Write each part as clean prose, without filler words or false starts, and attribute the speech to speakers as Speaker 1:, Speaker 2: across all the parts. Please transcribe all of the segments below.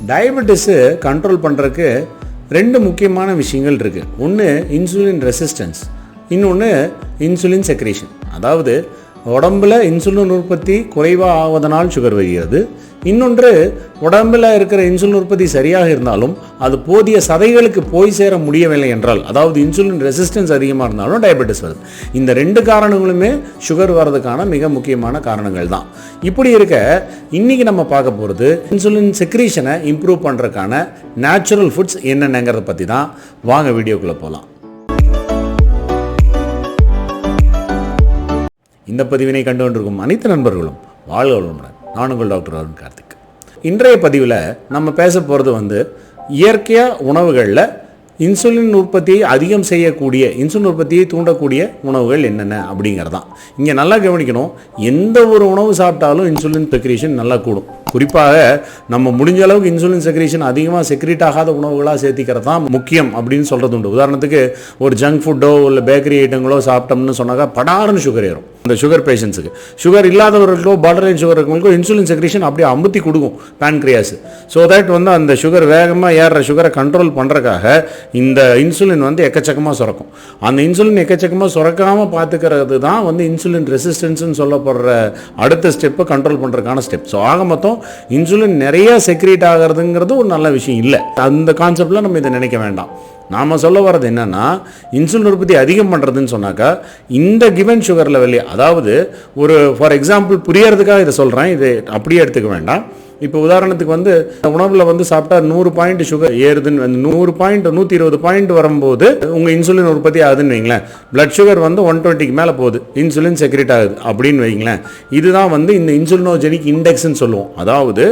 Speaker 1: Diabetes control பண்ணுறதுக்கு ரெண்டு முக்கியமான விஷயங்கள் இருக்குது. ஒன்று இன்சுலின் ரெசிஸ்டன்ஸ், இன்னொன்று இன்சுலின் செக்ரேஷன். அதாவது உடம்பில் இன்சுலின் உற்பத்தி குறைவாக ஆவதனால் சுகர் வருகிறது. இன்னொன்று உடம்பில் இருக்கிற இன்சுலின் உற்பத்தி சரியாக இருந்தாலும் அது போதிய சதைகளுக்கு போய் சேர முடியவில்லை என்றால், அதாவது இன்சுலின் ரெசிஸ்டன்ஸ் அதிகமாக இருந்தாலும் டயபெட்டிஸ் வருது. இந்த ரெண்டு காரணங்களுமே சுகர் வர்றதுக்கான மிக முக்கியமான காரணங்கள் தான். இப்படி இருக்க இன்றைக்கி நம்ம பார்க்க போகிறது இன்சுலின் செக்ரீஷனை இம்ப்ரூவ் பண்ணுறதுக்கான நேச்சுரல் ஃபுட்ஸ் என்னென்னங்கிறத பற்றி தான். வாங்க வீடியோக்குள்ளே போகலாம். இந்த பதிவினை கண்டு கொண்டிருக்கும் அனைத்து நண்பர்களும் வாழ்க வளமுடன். நான் உங்கள் டாக்டர் அருண்கார்த்திக். இன்றைய பதிவில் நம்ம பேச போகிறது இயற்கையாக உணவுகளில் இன்சுலின் உற்பத்தியை அதிகம் செய்யக்கூடிய, இன்சுலின் உற்பத்தியை தூண்டக்கூடிய உணவுகள் என்னென்ன அப்படிங்கிறதான். இங்கே நல்லா கவனிக்கணும், எந்த ஒரு உணவு சாப்பிட்டாலும் இன்சுலின் செக்ரீஷன் நல்லா கூடும். குறிப்பாக நம்ம முடிஞ்ச அளவுக்கு இன்சுலின் செக்ரீஷன் அதிகமாக செக்ரீட் ஆகாத உணவுகளாக சேர்த்திக்கிறது தான் முக்கியம் அப்படின்னு சொல்கிறது உண்டு. உதாரணத்துக்கு ஒரு ஜங்க் ஃபுட்டோ இல்லை பேக்கரி ஐட்டங்களோ சாப்பிட்டோம்னு சொன்னாக்கா படாருன்னு சுகர் ஏறும். இந்த சுகர் பேஷண்ட்ஸுக்கு, சுகர் இல்லாதவர்களுக்கோ பார்டர்லைன் சுகர் இருக்கவங்களுக்கோ இன்சுலின் செக்ரீஷன் அப்படியே அமுத்தி கொடுக்கும் பேன்க்ரியாஸ். ஸோ தட் அந்த சுகர் வேகமாக ஏறுற சுகரை கண்ட்ரோல் பண்ணுறதுக்காக இந்த இன்சுலின் எக்கச்சக்கமாக சுரக்கும். அந்த இன்சுலின் எக்கச்சக்கமாக சுரக்காமல் பார்த்துக்கிறது தான் இன்சுலின் ரெசிஸ்டன்ஸ்னு சொல்லப்படுற அடுத்த ஸ்டெப்பை கண்ட்ரோல் பண்ணுறதுக்கான ஸ்டெப். ஸோ ஆக மொத்தம் இன்சுலின் நிறைய செக்ரீட் ஆகிறதுங்கிறது ஒரு நல்ல விஷயம் இல்லை. அந்த கான்செப்டில் நம்ம இதை நினைக்க வேண்டாம். நாம் சொல்ல வர்றது என்னென்னா, இன்சுலின் உற்பத்தி அதிகம் பண்ணுறதுன்னு சொன்னாக்கா இந்த கிவன் சுகர் லெவல்லே, அதாவது ஒரு ஃபார் எக்ஸாம்பிள் புரியறதுக்காக இதை சொல்கிறேன், இதை அப்படியே எடுத்துக்க வேண்டாம். இப்போ உதாரணத்துக்கு உணவில் சாப்பிட்டா 100 பாயிண்ட் சுகர் ஏறுதுன்னு, 100 பாயிண்ட் 120 பாயிண்ட் வரும்போது உங்கள் இன்சுலின் உற்பத்தி ஆகுதுன்னு வைங்களேன். பிளட் சுகர் 120க்கு மேலே போகுது, இன்சுலின் செக்ரேட் ஆகுது அப்படின்னு வைங்களேன். இதுதான் இந்த இன்சுலினோஜெனிக் இண்டெக்ஸ்ன்னு சொல்லுவோம். அதாவது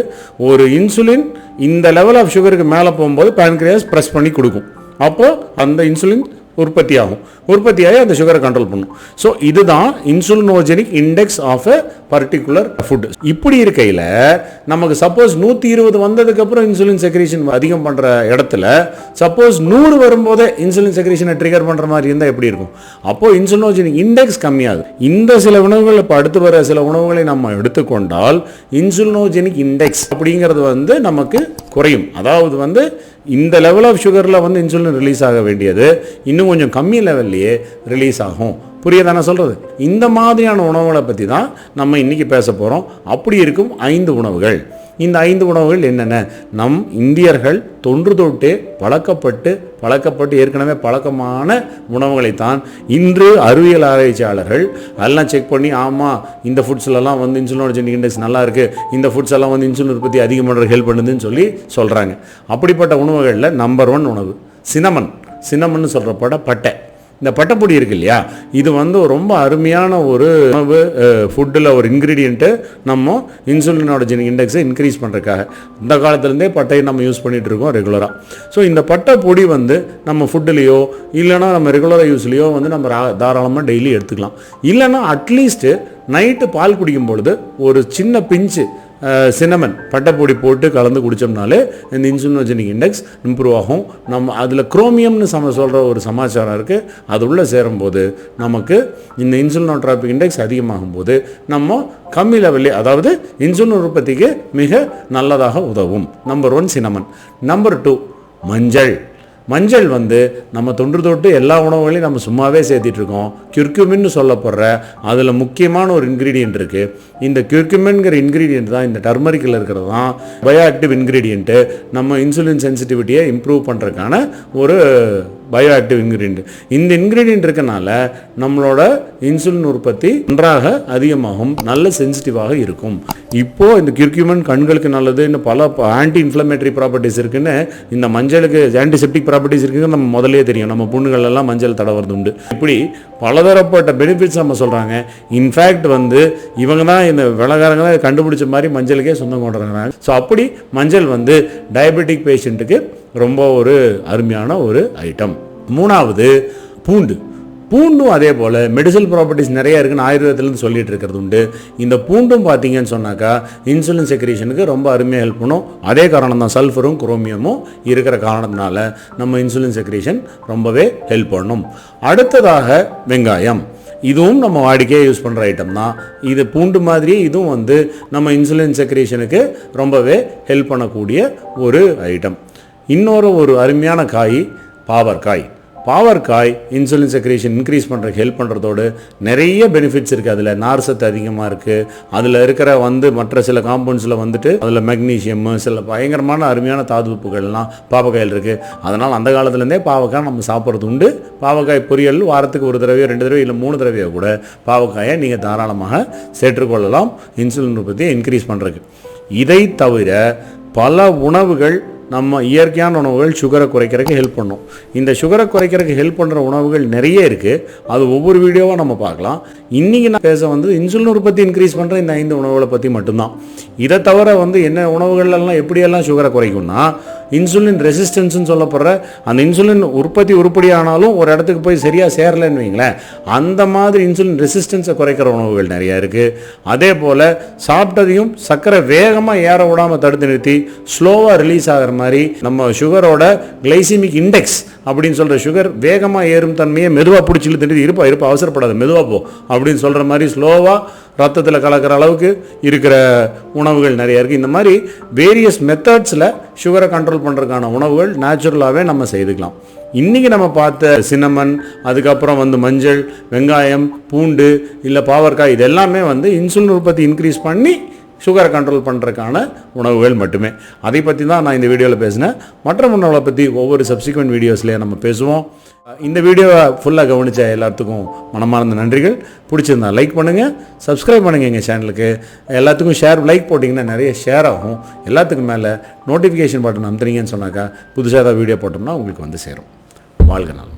Speaker 1: ஒரு இன்சுலின் இந்த லெவல் ஆஃப் சுகருக்கு மேலே போகும்போது பேன்க்ரியாஸ் ப்ரெஸ் பண்ணி கொடுக்கும். அப்போது அந்த இன்சுலின் உற்பத்தியாகி அந்த சுகரை கண்ட்ரோல் பண்ணும். ஸோ இதுதான் insulinogenic index of a particular food. இப்படி இருக்கையில் நமக்கு சப்போஸ் 120 வந்ததுக்கப்புறம் இன்சுலின் செக்ரீஷன் அதிகம் பண்ணுற இடத்துல சப்போஸ் 100 வரும்போதே இன்சுலின் செக்ரீஷனை ட்ரிகர் பண்ணுற மாதிரி இருந்தால் எப்படி இருக்கும்? அப்போது இன்சுலினோஜெனிக் இண்டெக்ஸ் கம்மியாகுது. இந்த சில உணவுகள் இப்போ அடுத்து வர சில உணவுகளை நம்ம எடுத்துக்கொண்டால் இன்சுலினோஜெனிக் இண்டெக்ஸ் அப்படிங்கிறது நமக்கு குறையும். அதாவது இந்த லெவல் ஆஃப் சுகரில் இன்சுலின் ரிலீஸ் ஆக வேண்டியது இன்னும் கொஞ்சம் கம்மி லெவல்லையே ரிலீஸ் ஆகும். புரியுதானே சொல்கிறது? இந்த மாதிரியான உணவுகளை பற்றி தான் நம்ம இன்றைக்கி பேச போகிறோம். அப்படி இருக்கும் 5 உணவுகள். இந்த 5 உணவுகள் என்னென்ன? நம் இந்தியர்கள் தொன்று தொட்டே பழக்கப்பட்டு ஏற்கனவே பழக்கமான உணவுகளைத்தான் இன்று அறிவியல் ஆராய்ச்சியாளர்கள் எல்லாம் செக் பண்ணி, ஆமாம் இந்த ஃபுட்ஸ்லாம் இன்சுலினோஜெனிக் இண்டெக்ஸ் நல்லா இருக்குது, இந்த ஃபுட்ஸ் எல்லாம் இன்சுலின் உற்பத்தி அதிகம் பண்ணுற ஹெல்ப் பண்ணுதுன்னு சொல்லி சொல்கிறாங்க. அப்படிப்பட்ட உணவுகளில் நம்பர் 1 உணவு சினமன் சொல்கிறப்பட பட்டை. இந்த பட்டைப்பொடி இருக்கு இல்லையா, இது ரொம்ப அருமையான ஒரு உணவு ஃபுட்டில் ஒரு இன்க்ரீடியண்ட்டு. நம்ம இன்சுலினோஜெனிக் இண்டெக்ஸை இன்க்ரீஸ் பண்ணுறதுக்காக இந்த காலத்துலேருந்தே பட்டையை நம்ம யூஸ் பண்ணிகிட்டு இருக்கோம் ரெகுலராக. ஸோ இந்த பட்டை பொடி நம்ம ஃபுட்டுலேயோ இல்லைனா நம்ம ரெகுலராக யூஸ்லேயோ நம்ம தாராளமாக டெய்லி எடுத்துக்கலாம். இல்லைனா அட்லீஸ்ட்டு நைட்டு பால் குடிக்கும் பொழுது ஒரு சின்ன பிஞ்சு சினமன் பட்டைப்பொடி போட்டு கலந்து குடித்தோம்னாலே இந்த இன்சுலினோஜெனிக் இண்டெக்ஸ் இம்ப்ரூவ் ஆகும். நம்ம அதில் குரோமியம்னு சொல்கிற ஒரு சமாச்சாரம் இருக்குது. அது உள்ளே சேரும்போது நமக்கு இந்த இன்சுலினோட்ராபிக் இண்டெக்ஸ் அதிகமாகும் போது நம்ம கம்மி லெவல்லே, அதாவது இன்சுலின் உற்பத்திக்கு மிக நல்லதாக உதவும். Number 1 cinnamon. நம்பர் 2 மஞ்சள் நம்ம தொன்று தொட்டு எல்லா உணவுகளையும் நம்ம சும்மாவே சேர்த்திட்ருக்கோம். கியூர்குமின்னு சொல்லப்படுற அதில் முக்கியமான ஒரு இன்க்ரீடியன்ட் இருக்குது. இந்த கியூர்குமின்கிற இன்க்ரீடியன்ட் தான், இந்த டர்மரிக்கில் இருக்கிறது தான் பயோ ஆக்டிவ் இன்க்ரீடியண்ட்டு. நம்ம இன்சுலின் சென்சிட்டிவிட்டியை இம்ப்ரூவ் பண்ணுறதுக்கான ஒரு பயோ ஆக்டிவ் இன்க்ரீடியன்ட். இந்த இன்க்ரீடியன்ட் இருக்கனால நம்மளோட இன்சுலின் உற்பத்தி நன்றாக அதிகமாகும், நல்ல சென்சிட்டிவாக இருக்கும். இப்போது இந்த கியூர்குமின் கண்களுக்கு நல்லது, இன்னும் பல ஆன்டி இன்ஃப்ளமேட்டரி ப்ராப்பர்ட்டிஸ் இருக்குன்னு, இந்த மஞ்சளுக்கு ஆன்டிசெப்டிக் ப்ராப்பர்ட்டிஸ் இருக்குன்னு நம்ம முதலே தெரியும். நம்ம புண்ணுகள் எல்லாம் மஞ்சள் தடவுறது உண்டு. இப்படி பலதரப்பட்ட பெனிஃபிட்ஸ் நம்ம சொல்கிறாங்க. இன்ஃபேக்ட் இவங்க தான் இந்த விலகாரங்க தான் கண்டுபிடிச்ச மாதிரி மஞ்சளுக்கே சொந்தம் கொண்டுறாங்க. ஸோ அப்படி மஞ்சள் டயபெட்டிக் பேஷண்ட்டுக்கு ரொம்ப ஒரு அருமையான ஒரு ஐட்டம். 3வது பூண்டும் அதே போல் மெடிசல் ப்ராப்பர்ட்டிஸ் நிறைய இருக்குன்னு ஆயுர்வேதத்துலேருந்து சொல்லிட்டு இருக்கிறது உண்டு. இந்த பூண்டும் பார்த்தீங்கன்னு சொன்னாக்கா இன்சுலின் செக்ரீஷனுக்கு ரொம்ப அருமையாக ஹெல்ப் பண்ணும். அதே காரணம் தான், சல்ஃபரும் குரோமியமும் இருக்கிற காரணத்தினால நம்ம இன்சுலின் செக்ரீஷன் ரொம்பவே ஹெல்ப் பண்ணும். அடுத்ததாக வெங்காயம். இதுவும் நம்ம வாடிக்கையாக யூஸ் பண்ணுற ஐட்டம் தான். இது பூண்டு மாதிரியே இதுவும் வந்து நம்ம இன்சுலின் செக்ரேஷனுக்கு ரொம்பவே ஹெல்ப் பண்ணக்கூடிய ஒரு ஐட்டம். இன்னொரு ஒரு அருமையான காய் பாவற்காய். பாவற்காய் இன்சுலின் செக்ரேஷன் இன்க்ரீஸ் பண்ணுறதுக்கு ஹெல்ப் பண்ணுறதோடு நிறைய பெனிஃபிட்ஸ் இருக்குது. அதில் நார் சத்து அதிகமாக இருக்குது. அதில் இருக்கிற வந்து மற்ற சில காம்பவுண்ட்ஸில் வந்துட்டு அதில் மெக்னீஷியம், சில பயங்கரமான அருமையான தாதுப்புகள்லாம் பாவக்காயில் இருக்குது. அதனால் அந்த காலத்துலேருந்தே பாவக்காய் நம்ம சாப்பிட்றது உண்டு. பாவக்காய் பொரியல் வாரத்துக்கு ஒரு தடவையோ 2 தடவையோ இல்லை 3 தடவையோ கூட பாவக்காயை நீங்கள் தாராளமாக சேர்த்துக்கொள்ளலாம் இன்சுலின் உற்பத்தியை இன்க்ரீஸ் பண்ணுறதுக்கு. இதை தவிர பல உணவுகள், நம்ம இயற்கையான உணவுகள் சுகரை குறைக்கிறதுக்கு ஹெல்ப் பண்ணும். இந்த சுகரை குறைக்கிறதுக்கு ஹெல்ப் பண்ணுற உணவுகள் நிறைய இருக்குது. அது ஒவ்வொரு வீடியோவாக நம்ம பார்க்கலாம். இன்றைக்கி நான் பேச வந்து இன்சுலின் உற்பத்தி இன்க்ரீஸ் பண்ணுற இந்த 5 உணவுகளை பற்றி மட்டும்தான். இதை தவிர வந்து என்ன உணவுகள்லாம் எப்படியெல்லாம் சுகரை குறைக்கும்னா, இன்சுலின் ரெசிஸ்டன்ஸ்னு சொல்லப்படுற அந்த இன்சுலின் உற்பத்தி உருப்படியானாலும் ஒரு இடத்துக்கு போய் சரியாக சேரலைன்னு வைங்களேன், அந்த மாதிரி இன்சுலின் ரெசிஸ்டன்ஸை குறைக்கிற உணவுகள் நிறையா இருக்குது. அதே போல் சாப்பிட்டதையும் சர்க்கரை வேகமாக ஏற விடாமல் தடுத்து நிறுத்தி ஸ்லோவாக ரிலீஸ் ஆகிற மாதிரி நம்ம சுகரோட கிளைசிமிக் இண்டெக்ஸ் அப்படின்னு சொல்கிற சுகர் வேகமாக ஏறும் தன்மையை மெதுவாக பிடிச்சி இழுத்துட்டு இருப்பா அவசரப்படாது மெதுவாக போ அப்படின்னு சொல்கிற மாதிரி ஸ்லோவாக ரத்தத்தில் கலக்கிற அளவுக்கு இருக்கிற உணவுகள் நிறையா இருக்குது. இந்த மாதிரி வேரியஸ் மெத்தட்ஸில் சுகரை கண்ட்ரோல் பண்ணுறதுக்கான உணவுகள் நேச்சுரலாகவே நம்ம செய்துக்கலாம். இன்றைக்கி நம்ம பார்த்த சின்னமன், அதுக்கப்புறம் வந்து மஞ்சள், வெங்காயம், பூண்டு இல்லை பாவற்காய், இது எல்லாமே வந்து இன்சுலின் உற்பத்தி இன்க்ரீஸ் பண்ணி சுகரை கண்ட்ரோல் பண்ணுறதுக்கான உணவுகள் மட்டுமே. அதை பற்றி தான் நான் இந்த வீடியோவில் பேசினேன். மற்ற உணவுகளை பற்றி ஒவ்வொரு சப்சிக்வெண்ட் வீடியோஸ்லேயே நம்ம பேசுவோம். இந்த வீடியோவை ஃபுல்லாக கவனித்த எல்லாத்துக்கும் மனமார்ந்த நன்றிகள். பிடிச்சிருந்தா லைக் பண்ணுங்கள், சப்ஸ்கிரைப் பண்ணுங்கள் எங்கள் சேனலுக்கு. எல்லாத்துக்கும் ஷேர், லைக் போட்டிங்கன்னா நிறைய ஷேர் ஆகும். எல்லாத்துக்கும் மேலே நோட்டிஃபிகேஷன் பட்டன் அமுத்துனீங்கன்னு சொன்னாக்கா புதுசாக ஏதாவது வீடியோ போட்டோம்னா உங்களுக்கு வந்து சேரும். வாழ்க நாள்.